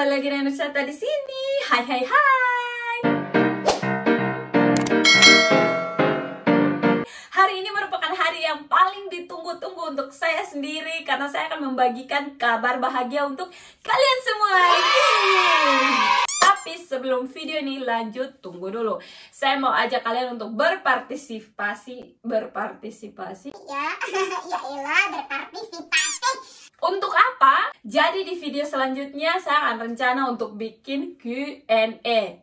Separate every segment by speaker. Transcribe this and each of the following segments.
Speaker 1: kembali lagi dengan Nusata di sini. Hai hai hai. Hari ini merupakan hari yang paling ditunggu-tunggu untuk saya sendiri karena saya akan membagikan kabar bahagia untuk kalian semua. Yeay. Tapi sebelum video ini lanjut, tunggu dulu. Saya mau ajak kalian untuk berpartisipasi.
Speaker 2: Ya elah, berpartisipasi.
Speaker 1: Untuk apa? Jadi di video selanjutnya saya akan rencana untuk bikin Q&A.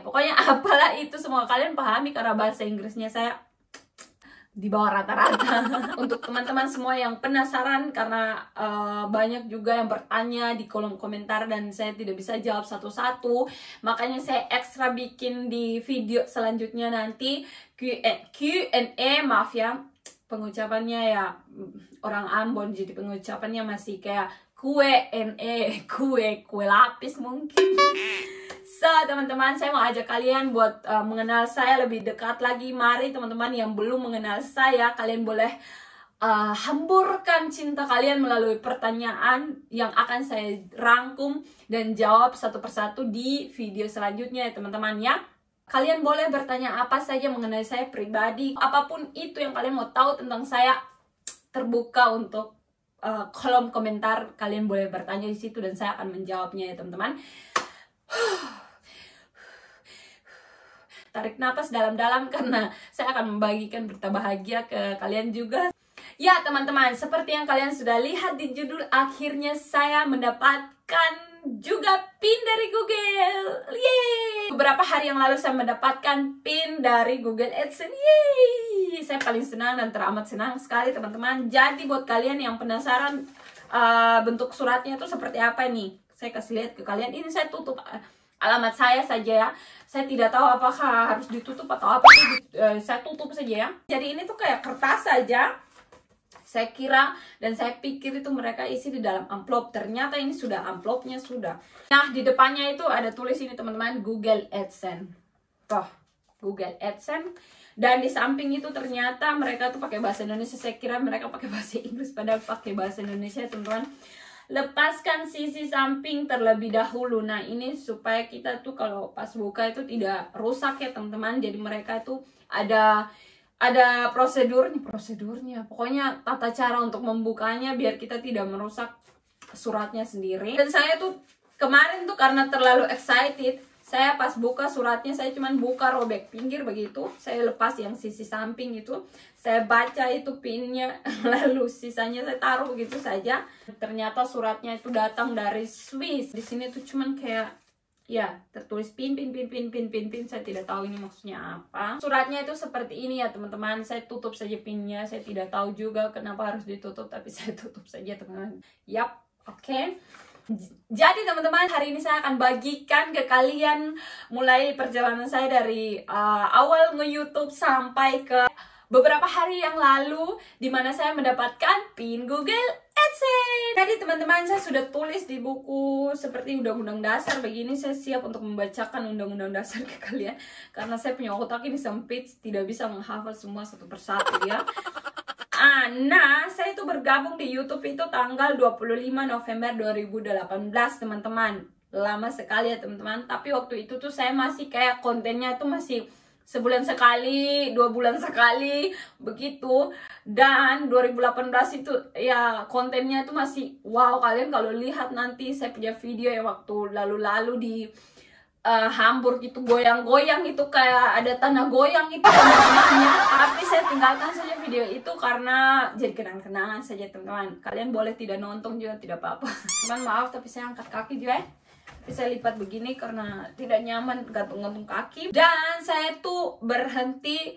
Speaker 1: Pokoknya apalah itu semua kalian pahami karena bahasa Inggrisnya saya di bawah rata-rata. Untuk teman-teman semua yang penasaran karena banyak juga yang bertanya di kolom komentar dan saya tidak bisa jawab satu-satu, makanya saya ekstra bikin di video selanjutnya nanti Q&A. Maaf ya pengucapannya ya orang Ambon, jadi pengucapannya masih kayak kue lapis mungkin. So teman-teman, saya mau ajak kalian buat mengenal saya lebih dekat lagi. Mari teman-teman yang belum mengenal saya, kalian boleh hamburkan cinta kalian melalui pertanyaan yang akan saya rangkum dan jawab satu persatu di video selanjutnya ya teman-teman ya. Kalian boleh bertanya apa saja mengenai saya pribadi, apapun itu yang kalian mau tahu tentang saya, terbuka untuk kolom komentar. Kalian boleh bertanya di situ dan saya akan menjawabnya ya teman-teman. Tarik nafas dalam-dalam karena saya akan membagikan berita bahagia ke kalian juga. Ya teman-teman, seperti yang kalian sudah lihat di judul, akhirnya saya mendapatkan juga PIN dari Google. Yeay! Beberapa hari yang lalu saya mendapatkan PIN dari Google AdSense. Yeay! Saya paling senang dan teramat senang sekali teman-teman. Jadi buat kalian yang penasaran bentuk suratnya itu seperti apa nih, saya kasih lihat ke kalian. Ini saya tutup alamat saya saja ya. Saya tidak tahu apakah harus ditutup atau apa. Saya tutup saja ya. Jadi ini tuh kayak kertas saja, saya kira, dan saya pikir itu mereka isi di dalam amplop. Ternyata ini sudah amplopnya sudah. Nah di depannya itu ada tulis ini teman-teman, Google AdSense. Tuh, Google AdSense. Dan di samping itu ternyata mereka tuh pakai bahasa Indonesia. Saya kira mereka pakai bahasa Inggris, padahal pakai bahasa Indonesia teman-teman. Lepaskan sisi samping terlebih dahulu. Nah ini supaya kita tuh kalau pas buka itu tidak rusak ya teman-teman. Jadi mereka tuh ada prosedurnya, pokoknya tata cara untuk membukanya biar kita tidak merusak suratnya sendiri. Dan saya tuh kemarin tuh karena terlalu excited, saya pas buka suratnya saya cuman buka robek pinggir begitu, saya lepas yang sisi samping itu, saya baca itu pinnya, lalu sisanya saya taruh begitu saja. Ternyata suratnya itu datang dari Swiss. Di sini tuh cuman kayak ya tertulis pin. Saya tidak tahu ini maksudnya apa. Suratnya itu seperti ini ya teman-teman. Saya tutup saja pinnya. Saya tidak tahu juga kenapa harus ditutup, tapi saya tutup saja teman-teman. Yap, oke. Jadi teman-teman, hari ini saya akan bagikan ke kalian mulai perjalanan saya dari awal nge-YouTube sampai ke beberapa hari yang lalu, dimana saya mendapatkan PIN Google AdSense. Jadi teman-teman, saya sudah tulis di buku seperti undang-undang dasar begini. Saya siap untuk membacakan undang-undang dasar ke kalian karena saya punya otak ini sempit, tidak bisa menghafal semua satu persatu ya. Nah, saya itu bergabung di YouTube itu tanggal 25 November 2018 teman-teman. Lama sekali ya teman-teman. Tapi waktu itu tuh saya masih kayak kontennya tuh masih sebulan sekali, 2 bulan sekali, begitu. Dan 2018 itu ya kontennya itu masih wow. Kalian kalau lihat nanti saya punya video ya waktu lalu-lalu di Hamburg itu goyang-goyang itu kayak ada tanah goyang itu teman-temannya. Tapi saya tinggalkan saja video itu karena jadi kenang-kenangan saja teman-teman. Kalian boleh tidak nonton juga tidak apa-apa. Cuman maaf tapi saya angkat kaki juga ya. Tapi saya lipat begini karena tidak nyaman gantung-gantung kaki. Dan saya tuh berhenti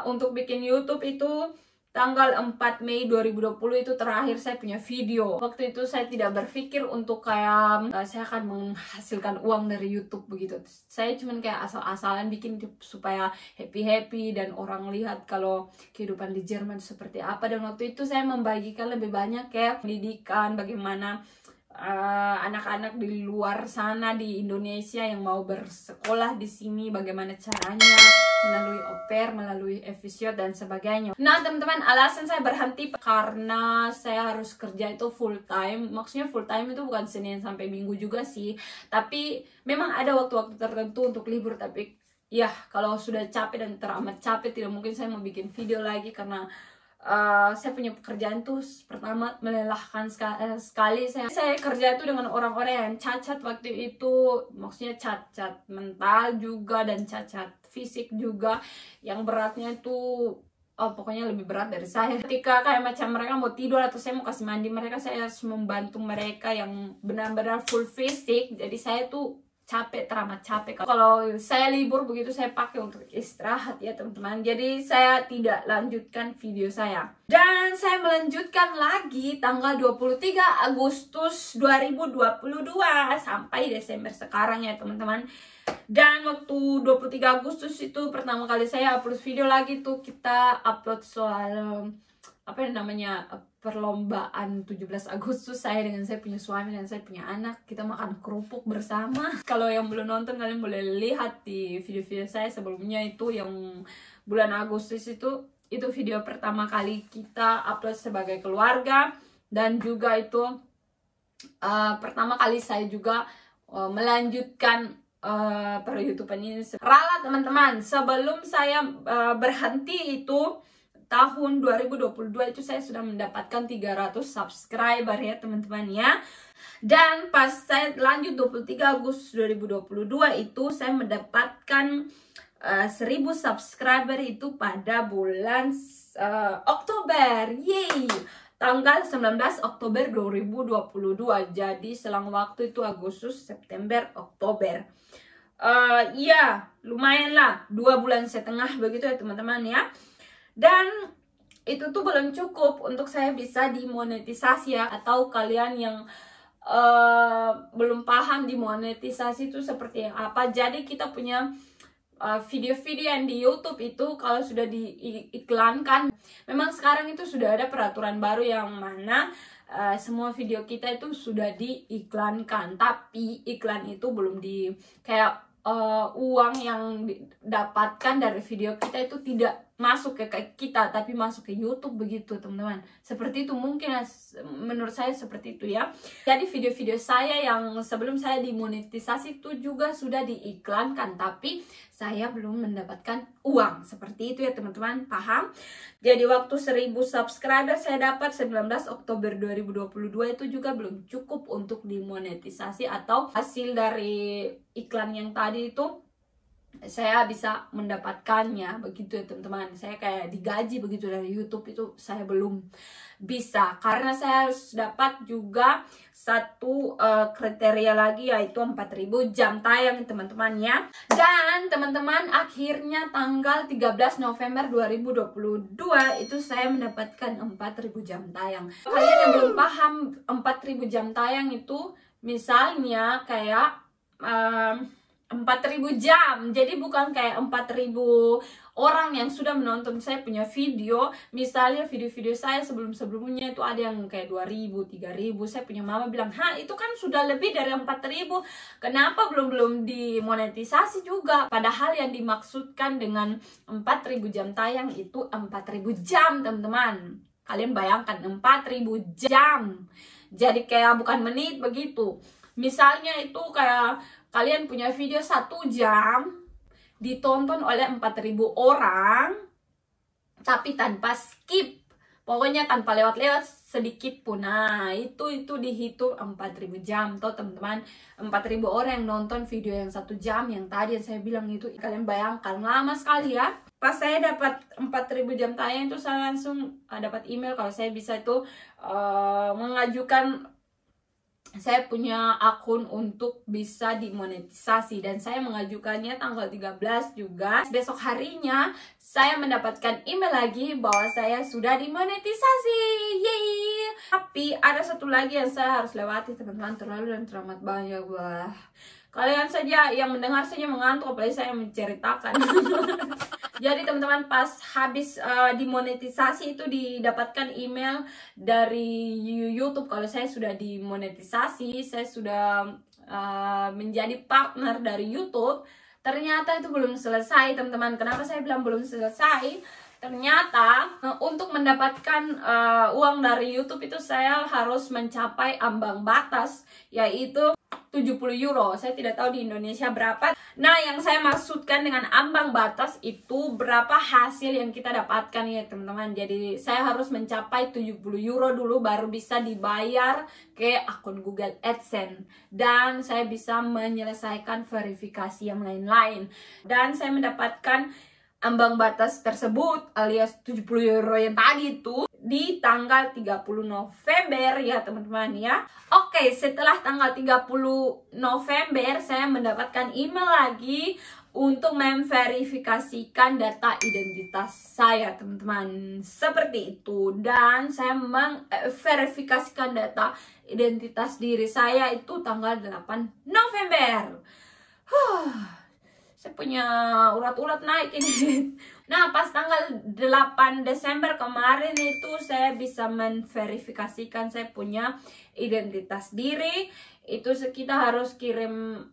Speaker 1: untuk bikin YouTube itu tanggal 4 Mei 2020 itu terakhir saya punya video. Waktu itu saya tidak berpikir untuk kayak saya akan menghasilkan uang dari YouTube begitu. Saya cuman kayak asal-asalan bikin supaya happy-happy dan orang lihat kalau kehidupan di Jerman seperti apa. Dan waktu itu saya membagikan lebih banyak kayak pendidikan, bagaimana anak-anak di luar sana di Indonesia yang mau bersekolah di sini, bagaimana caranya melalui au pair, melalui efisio dan sebagainya. Nah teman-teman, alasan saya berhenti karena saya harus kerja itu full time. Maksudnya full time itu bukan Senin sampai Minggu juga sih, tapi memang ada waktu-waktu tertentu untuk libur. Tapi ya kalau sudah capek dan teramat capek, tidak mungkin saya mau bikin video lagi karena saya punya pekerjaan tuh pertama melelahkan sekali. Saya kerja itu dengan orang-orang yang cacat waktu itu, maksudnya cacat mental juga dan cacat fisik juga, yang beratnya itu pokoknya lebih berat dari saya. Ketika kayak macam mereka mau tidur atau saya mau kasih mandi mereka, saya harus membantu mereka yang benar-benar full fisik. Jadi saya tuh capek, teramat capek. Kalau saya libur begitu saya pakai untuk istirahat ya teman-teman. Jadi saya tidak lanjutkan video saya. Dan saya melanjutkan lagi tanggal 23 Agustus 2022 sampai Desember sekarang ya teman-teman. Dan waktu 23 Agustus itu pertama kali saya upload video lagi tuh, kita upload soal apa namanya, perlombaan 17 Agustus saya dengan saya punya suami dan saya punya anak, kita makan kerupuk bersama. Kalau yang belum nonton kalian boleh lihat di video-video saya sebelumnya, itu yang bulan Agustus itu video pertama kali kita upload sebagai keluarga. Dan juga itu pertama kali saya juga melanjutkan per YouTubean ini. Ralat teman-teman, sebelum saya berhenti itu tahun 2022 itu saya sudah mendapatkan 300 subscriber ya teman-teman ya. Dan pas saya lanjut 23 Agustus 2022 itu saya mendapatkan 1000 subscriber itu pada bulan Oktober. Yeay! Tanggal 19 Oktober 2022. Jadi selang waktu itu Agustus, September, Oktober. Ya lumayan lah, 2,5 bulan begitu ya teman-teman ya. Dan itu tuh belum cukup untuk saya bisa dimonetisasi ya. Atau kalian yang belum paham dimonetisasi itu seperti apa, jadi kita punya video-video yang di YouTube itu kalau sudah diiklankan, memang sekarang itu sudah ada peraturan baru yang mana semua video kita itu sudah diiklankan. Tapi iklan itu belum di kayak uang yang didapatkan dari video kita itu tidak masuk ke kita, tapi masuk ke YouTube begitu teman-teman. Seperti itu mungkin menurut saya seperti itu ya. Jadi video-video saya yang sebelum saya dimonetisasi itu juga sudah diiklankan, tapi saya belum mendapatkan uang. Seperti itu ya teman-teman, paham? Jadi waktu 1000 subscriber saya dapat 19 Oktober 2022 itu juga belum cukup untuk dimonetisasi atau hasil dari iklan yang tadi itu saya bisa mendapatkannya begitu ya teman-teman. Saya kayak digaji begitu dari YouTube, itu saya belum bisa karena saya harus dapat juga satu kriteria lagi, yaitu 4000 jam tayang teman-teman ya. Dan teman-teman, akhirnya tanggal 13 November 2022 itu saya mendapatkan 4000 jam tayang. Kalian yang belum paham 4000 jam tayang itu misalnya kayak 4000 jam, jadi bukan kayak 4000 orang yang sudah menonton saya punya video. Misalnya video-video saya sebelum-sebelumnya itu ada yang kayak 2000, 3000. Saya punya mama bilang, "Ha, itu kan sudah lebih dari 4000. Kenapa belum dimonetisasi juga?" Padahal yang dimaksudkan dengan 4000 jam tayang itu 4000 jam, teman-teman. Kalian bayangkan 4000 jam. Jadi kayak bukan menit begitu. Misalnya itu kayak kalian punya video 1 jam ditonton oleh 4000 orang tapi tanpa skip, pokoknya tanpa lewat-lewat sedikit pun. Nah itu dihitung 4000 jam toh teman-teman. 4000 orang yang nonton video yang 1 jam yang tadi yang saya bilang itu. Kalian bayangkan lama sekali ya. Pas saya dapat 4000 jam tayang itu saya langsung dapat email kalau saya bisa itu mengajukan saya punya akun untuk bisa dimonetisasi, dan saya mengajukannya tanggal 13 juga. Besok harinya saya mendapatkan email lagi bahwa saya sudah dimonetisasi. Yeay! Tapi ada satu lagi yang saya harus lewati teman-teman, terlalu dan teramat banyak. Wah, kalian saja yang mendengar saja mengantuk, apalagi saya menceritakan. Jadi teman-teman, pas habis dimonetisasi itu didapatkan email dari YouTube kalau saya sudah dimonetisasi, saya sudah menjadi partner dari YouTube. Ternyata itu belum selesai teman-teman. Kenapa saya bilang belum selesai? Ternyata untuk mendapatkan uang dari YouTube itu saya harus mencapai ambang batas, yaitu 70 euro. Saya tidak tahu di Indonesia berapa. Nah, yang saya maksudkan dengan ambang batas itu berapa hasil yang kita dapatkan ya teman-teman. Jadi saya harus mencapai 70 euro dulu baru bisa dibayar ke akun Google AdSense. Dan saya bisa menyelesaikan verifikasi yang lain-lain. Dan saya mendapatkan ambang batas tersebut alias 70 euro yang tadi itu di tanggal 30 November ya teman-teman ya. Oke, setelah tanggal 30 November saya mendapatkan email lagi untuk memverifikasikan data identitas saya teman-teman. Seperti itu. Dan saya memverifikasikan data identitas diri saya itu tanggal 8 November. Saya punya urat-urat naik ini. Nah, pas tanggal 8 Desember kemarin itu saya bisa memverifikasikan saya punya identitas diri. Itu kita harus kirim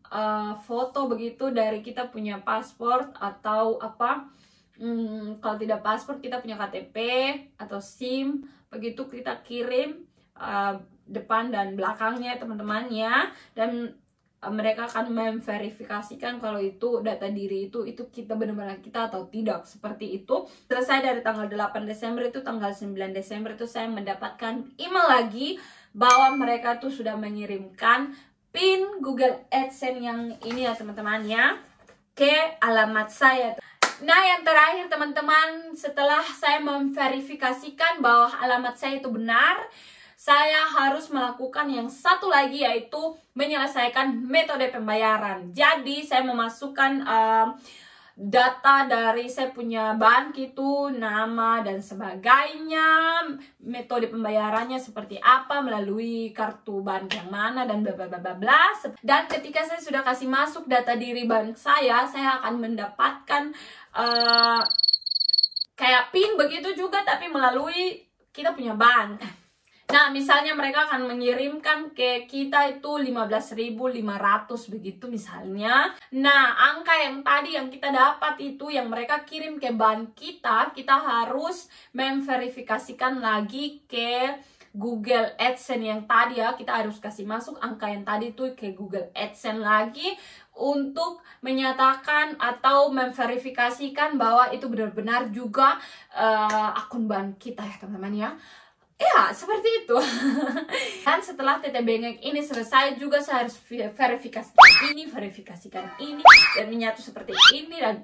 Speaker 1: foto begitu dari kita punya paspor atau apa. Kalau tidak paspor kita punya KTP atau SIM. Begitu kita kirim depan dan belakangnya teman-teman ya. Dan mereka akan memverifikasikan kalau itu data diri itu kita benar-benar kita atau tidak, seperti itu. Selesai dari tanggal 8 Desember itu tanggal 9 Desember itu saya mendapatkan email lagi bahwa mereka tuh sudah mengirimkan PIN Google AdSense yang ini ya teman-teman ya ke alamat saya. Nah, yang terakhir teman-teman, setelah saya memverifikasikan bahwa alamat saya itu benar, saya harus melakukan yang satu lagi, yaitu menyelesaikan metode pembayaran. Jadi saya memasukkan data dari saya punya bank itu, nama dan sebagainya, metode pembayarannya seperti apa, melalui kartu bank yang mana dan bla bla bla bla bla. Dan ketika saya sudah kasih masuk data diri bank saya akan mendapatkan kayak PIN begitu juga, tapi melalui kita punya bank. Nah, misalnya mereka akan mengirimkan ke kita itu 15.500 begitu misalnya. Nah, angka yang tadi yang kita dapat itu yang mereka kirim ke bank kita harus memverifikasikan lagi ke Google AdSense yang tadi ya. Kita harus kasih masuk angka yang tadi itu ke Google AdSense lagi untuk menyatakan atau memverifikasikan bahwa itu benar-benar juga akun bank kita ya teman-teman ya. Ya, seperti itu. Dan setelah TT Bengek ini selesai juga saya harus verifikasikan ini, dan menyatu seperti ini, dan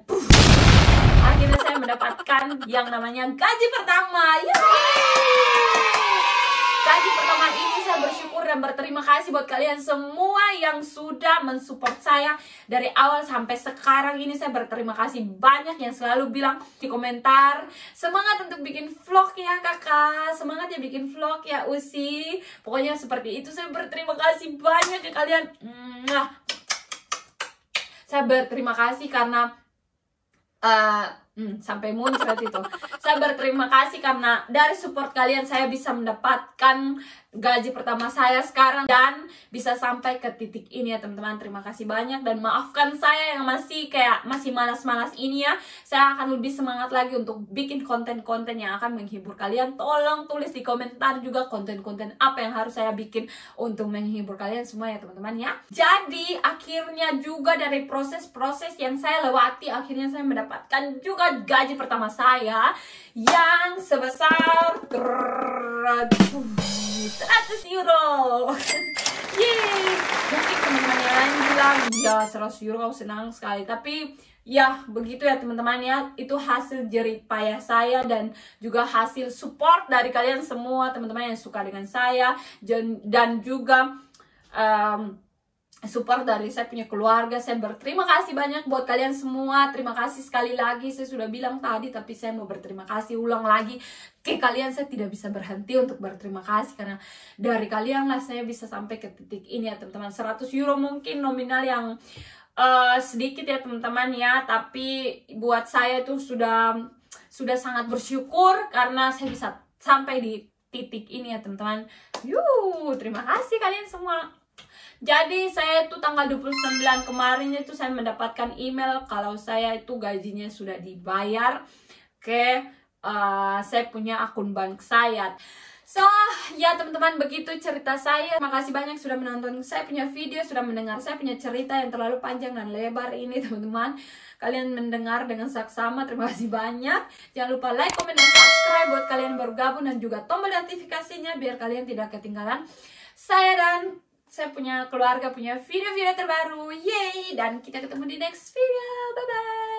Speaker 1: akhirnya saya mendapatkan yang namanya gaji pertama. Gaji pertama ini saya bersyukur dan berterima kasih buat kalian semua yang sudah mensupport saya dari awal sampai sekarang ini. Saya berterima kasih banyak yang selalu bilang di komentar, semangat untuk bikin vlog ya kakak, semangat ya bikin vlog ya Usi. Pokoknya seperti itu. Saya berterima kasih banyak ke kalian. Saya berterima kasih karena sampai muncrat itu. Saya berterima kasih karena dari support kalian saya bisa mendapatkan gaji pertama saya sekarang dan bisa sampai ke titik ini ya teman-teman. Terima kasih banyak dan maafkan saya yang masih malas-malas ini ya. Saya akan lebih semangat lagi untuk bikin konten-konten yang akan menghibur kalian. Tolong tulis di komentar juga konten-konten apa yang harus saya bikin untuk menghibur kalian semua ya teman-teman ya. Jadi akhirnya juga dari proses-proses yang saya lewati, akhirnya saya mendapatkan juga gaji pertama saya yang sebesar 100 euro. Yeay. Mungkin teman-teman yang lain bilang, ya 100 euro senang sekali. Tapi ya begitu ya teman-teman ya. Itu hasil jerih payah saya dan juga hasil support dari kalian semua teman-teman yang suka dengan saya. Dan juga support dari saya punya keluarga. Saya berterima kasih banyak buat kalian semua. Terima kasih sekali lagi. Saya sudah bilang tadi, tapi saya mau berterima kasih ulang lagi ke kalian. Saya tidak bisa berhenti untuk berterima kasih, karena dari kalian lah saya bisa sampai ke titik ini ya teman-teman. 100 euro mungkin nominal yang sedikit ya teman-teman ya, tapi buat saya itu sudah sangat bersyukur karena saya bisa sampai di titik ini ya teman-teman. Terima kasih kalian semua. Jadi saya itu tanggal 29 kemarin itu saya mendapatkan email kalau saya itu gajinya sudah dibayar ke saya punya akun bank saya. So, ya teman-teman, begitu cerita saya. Terima kasih banyak sudah menonton saya punya video, sudah mendengar saya punya cerita yang terlalu panjang dan lebar ini teman-teman. Kalian mendengar dengan saksama, terima kasih banyak. Jangan lupa like, comment, dan subscribe buat kalian baru gabung, dan juga tombol notifikasinya biar kalian tidak ketinggalan saya dan saya punya keluarga punya video-video terbaru. Yeay! Dan kita ketemu di next video. Bye-bye!